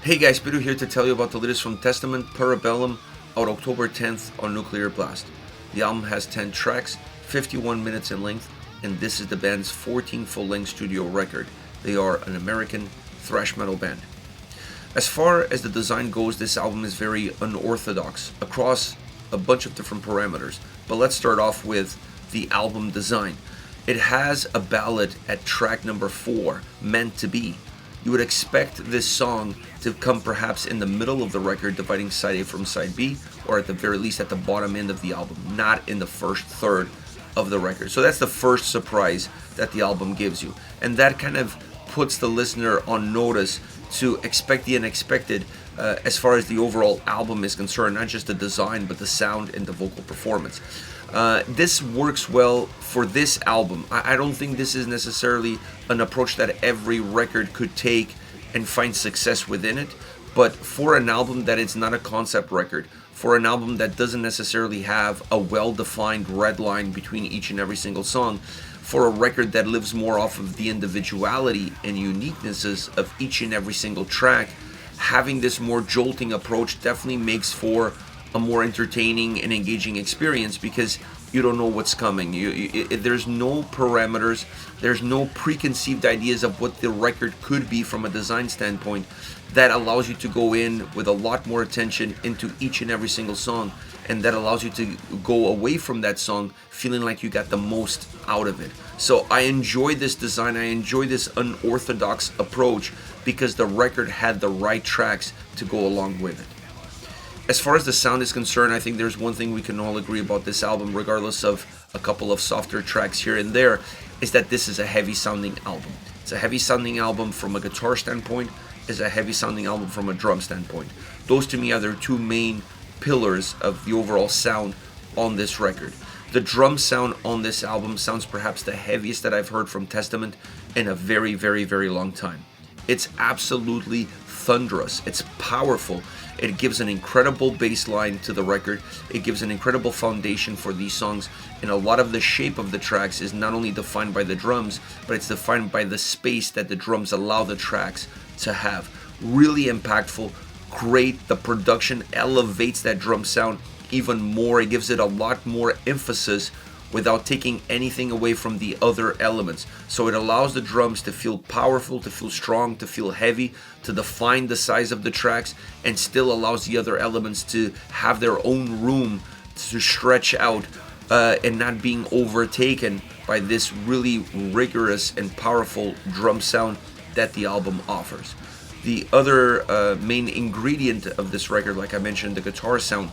Hey guys, Peter here to tell you about the latest from Testament, Bellum, out October 10th on Nuclear Blast. The album has 10 tracks, 51 minutes in length, and this is the band's 14th full-length studio record. They are an American thrash metal band. As far as the design goes, this album is very unorthodox across a bunch of different parameters. But let's start off with the album design. It has a ballad at track number 4, Meant to Be. You would expect this song to come perhaps in the middle of the record, dividing side A from side B, or at the very least at the bottom end of the album, not in the first third of the record. So that's the first surprise that the album gives you. And that kind of puts the listener on notice to expect the unexpected as far as the overall album is concerned, not just the design, but the sound and the vocal performance. This works well for this album. I don't think this is necessarily an approach that every record could take and find success within it, but for an album that is not a concept record, for an album that doesn't necessarily have a well-defined red line between each and every single song, for a record that lives more off of the individuality and uniquenesses of each and every single track, having this more jolting approach definitely makes for a more entertaining and engaging experience because you don't know what's coming. There's no parameters, there's no preconceived ideas of what the record could be from a design standpoint. That allows you to go in with a lot more attention into each and every single song, and that allows you to go away from that song feeling like you got the most out of it. So I enjoy this design, I enjoy this unorthodox approach because the record had the right tracks to go along with it. As far as the sound is concerned, I think there's one thing we can all agree about this album, regardless of a couple of softer tracks here and there, is that this is a heavy sounding album. It's a heavy sounding album from a guitar standpoint, it's a heavy sounding album from a drum standpoint. Those to me are the two main pillars of the overall sound on this record. The drum sound on this album sounds perhaps the heaviest that I've heard from Testament in a very, very, very long time. It's absolutely thunderous. It's powerful. It gives an incredible bass line to the record. It gives an incredible foundation for these songs. And a lot of the shape of the tracks is not only defined by the drums, but it's defined by the space that the drums allow the tracks to have. Really impactful, great. The production elevates that drum sound even more. It gives it a lot more emphasis without taking anything away from the other elements. So it allows the drums to feel powerful, to feel strong, to feel heavy, to define the size of the tracks, and still allows the other elements to have their own room to stretch out and not being overtaken by this really rigorous and powerful drum sound that the album offers. The other main ingredient of this record, like I mentioned, the guitar sound,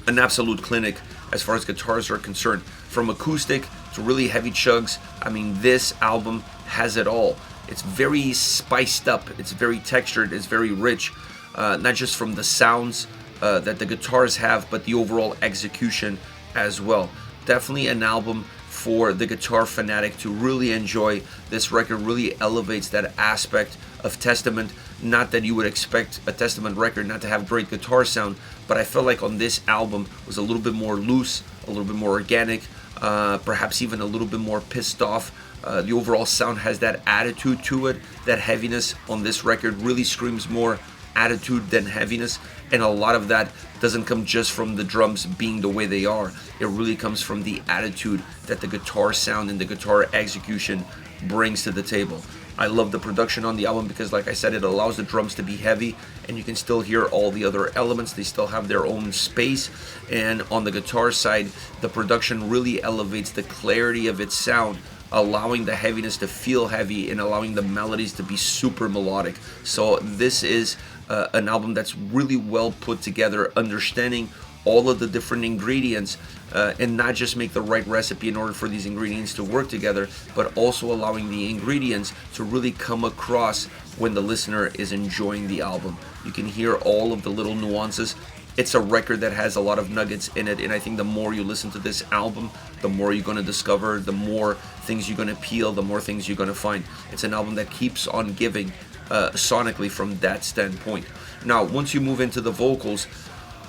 an absolute clinic as far as guitars are concerned. From acoustic to really heavy chugs, I mean, this album has it all. It's very spiced up, it's very textured, it's very rich, not just from the sounds that the guitars have, but the overall execution as well. Definitely an album for the guitar fanatic to really enjoy. This record really elevates that aspect of Testament. Not that you would expect a Testament record not to have great guitar sound, but I felt like on this album it was a little bit more loose, a little bit more organic, perhaps even a little bit more pissed off. The overall sound has that attitude to it. That heaviness on this record really screams more attitude than heaviness, and a lot of that doesn't come just from the drums being the way they are. It really comes from the attitude that the guitar sound and the guitar execution brings to the table. I love the production on the album because, like I said, it allows the drums to be heavy and you can still hear all the other elements. They still have their own space, and on the guitar side, the production really elevates the clarity of its sound, allowing the heaviness to feel heavy and allowing the melodies to be super melodic. So this is an album that's really well put together, understanding all of the different ingredients and not just make the right recipe in order for these ingredients to work together, but also allowing the ingredients to really come across when the listener is enjoying the album. You can hear all of the little nuances. It's a record that has a lot of nuggets in it, and I think the more you listen to this album, the more you're going to discover, the more things you're going to peel, the more things you're going to find. It's an album that keeps on giving sonically from that standpoint. Now, once you move into the vocals,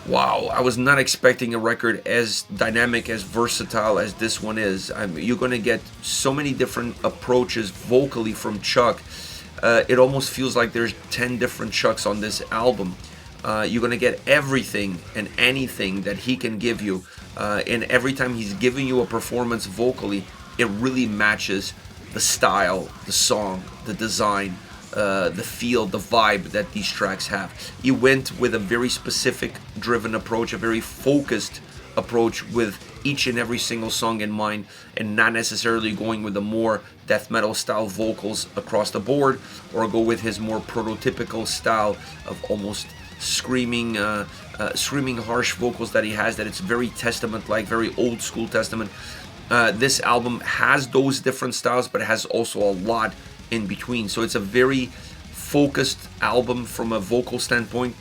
wow, I was not expecting a record as dynamic, as versatile as this one is. You're going to get so many different approaches vocally from Chuck. it almost feels like there's 10 different Chucks on this album. You're gonna get everything and anything that he can give you, and every time he's giving you a performance vocally, it really matches the style, the song, the design, the feel, the vibe that these tracks have. He went with a very specific driven approach, a very focused approach with each and every single song in mind, and not necessarily going with the more death metal style vocals across the board, or go with his more prototypical style of almost screaming harsh vocals that he has, that it's very Testament like, very old school Testament. This album has those different styles, but it has also a lot in between, so it's a very focused album from a vocal standpoint,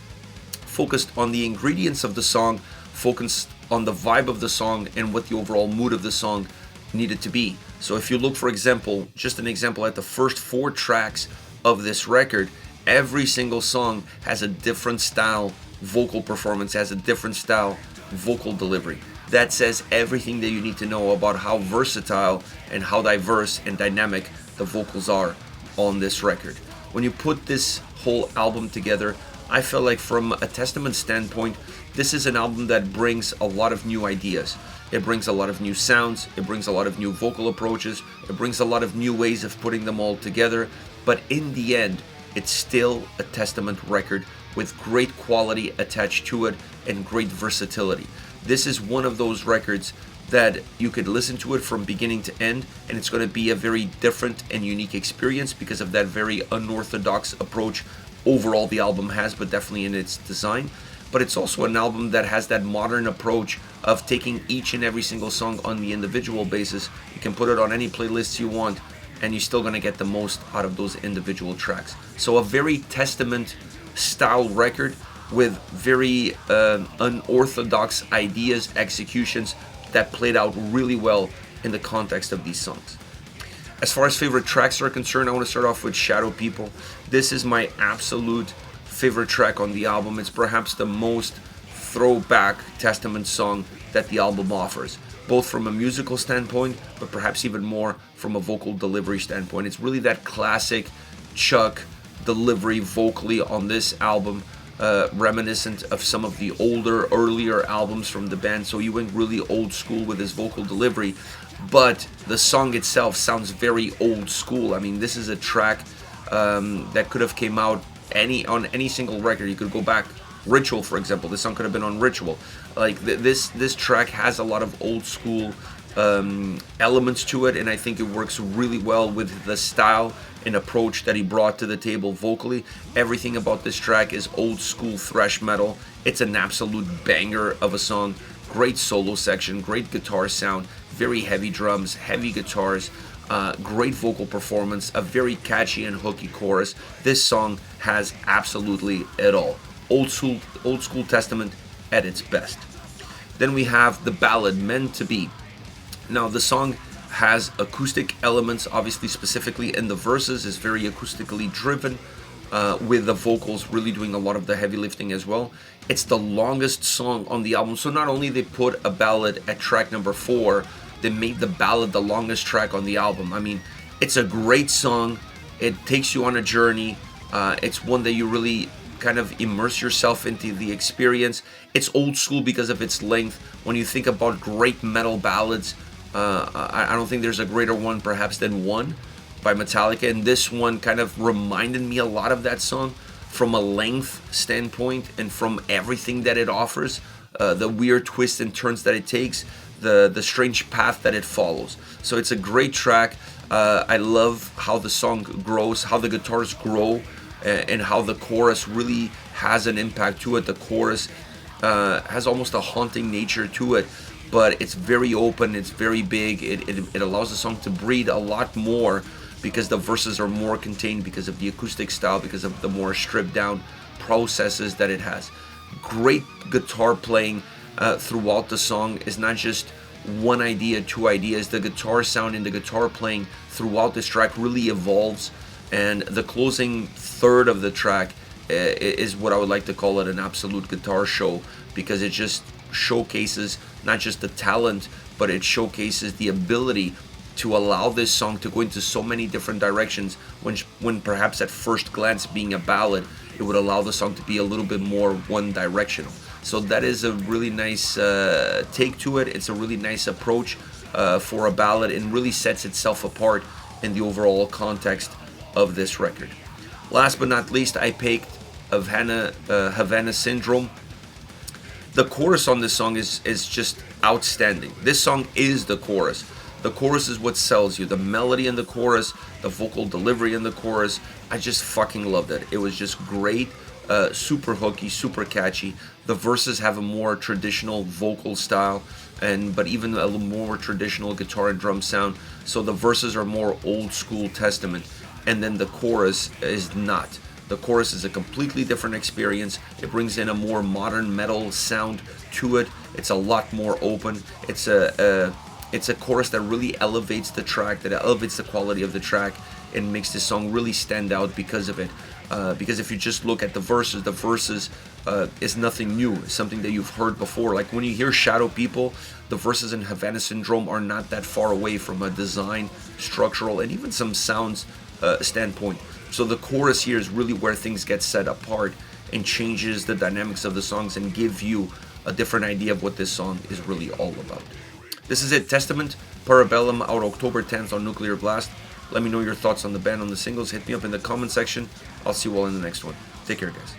focused on the ingredients of the song, focused on the vibe of the song and what the overall mood of the song needed to be. So if you look, for example, just an example, at the first 4 tracks of this record, every single song has a different style vocal performance, has a different style vocal delivery. That says everything that you need to know about how versatile and how diverse and dynamic the vocals are on this record. When you put this whole album together, I feel like from a Testament standpoint, this is an album that brings a lot of new ideas. It brings a lot of new sounds, it brings a lot of new vocal approaches, it brings a lot of new ways of putting them all together, but in the end, it's still a Testament record with great quality attached to it and great versatility. This is one of those records that you could listen to it from beginning to end, and it's going to be a very different and unique experience because of that very unorthodox approach overall the album has, but definitely in its design. But it's also an album that has that modern approach of taking each and every single song on the individual basis. You can put it on any playlists you want, and you're still going to get the most out of those individual tracks. So a very Testament style record with very unorthodox ideas, executions that played out really well in the context of these songs. As far as favorite tracks are concerned, I want to start off with Shadow People. This is my absolute favorite track on the album. It's perhaps the most throwback Testament song that the album offers, both from a musical standpoint, but perhaps even more from a vocal delivery standpoint. It's really that classic Chuck delivery vocally on this album, reminiscent of some of the earlier albums from the band. So he went really old school with his vocal delivery, but the song itself sounds very old school. I mean, this is a track that could have came out on any single record. You could go back, Ritual, for example. This song could have been on Ritual. Like this track has a lot of old school elements to it, and I think it works really well with the style and approach that he brought to the table vocally. Everything about this track is old school thrash metal. It's an absolute banger of a song. Great solo section, great guitar sound, very heavy drums, heavy guitars, great vocal performance, a very catchy and hooky chorus. This song has absolutely it all. Old school Testament at its best. Then we have the ballad Meant to Be. Now the song has acoustic elements, obviously specifically in the verses, is very acoustically driven, with the vocals really doing a lot of the heavy lifting as well. It's the longest song on the album, so not only they put a ballad at track number 4, they made the ballad the longest track on the album. I mean, it's a great song. It takes you on a journey. It's one that you really kind of immerse yourself into the experience. It's old school because of its length. When you think about great metal ballads, I don't think there's a greater one perhaps than One by Metallica, and this one kind of reminded me a lot of that song from a length standpoint and from everything that it offers, the weird twists and turns that it takes, the strange path that it follows. So it's a great track. I love how the song grows, how the guitars grow, and how the chorus really has an impact to it. The chorus has almost a haunting nature to it, but it's very open, it's very big. It allows the song to breathe a lot more because the verses are more contained, because of the acoustic style, because of the more stripped down processes that it has. Great guitar playing throughout the song. Is not just one idea, two ideas. The guitar sound and the guitar playing throughout this track really evolves, and the closing third of the track is what I would like to call it an absolute guitar show, because it just showcases not just the talent, but it showcases the ability to allow this song to go into so many different directions when perhaps at first glance, being a ballad, it would allow the song to be a little bit more one directional. So that is a really nice take to it. It's a really nice approach for a ballad, and really sets itself apart in the overall context of this record. Last but not least, I picked Havana Syndrome. The chorus on this song is just outstanding. This song is the chorus. The chorus is what sells you. The melody in the chorus, the vocal delivery in the chorus, I just fucking loved it. It was just great, super hooky, super catchy. The verses have a more traditional vocal style, but even a little more traditional guitar and drum sound. So the verses are more old school Testament, and then the chorus is not. The chorus is a completely different experience. It brings in a more modern metal sound to it. It's a lot more open. It's a chorus that really elevates the track, that elevates the quality of the track, and makes this song really stand out because of it. Because if you just look at the verses is nothing new. It's something that you've heard before. Like when you hear Shadow People, the verses in Havana Syndrome are not that far away from a design, structural, and even some sounds standpoint. So the chorus here is really where things get set apart and changes the dynamics of the songs and give you a different idea of what this song is really all about. This is it, Testament, Bellum, out October 10th on Nuclear Blast. Let me know your thoughts on the band, on the singles. Hit me up in the comment section. I'll see you all in the next one. Take care, guys.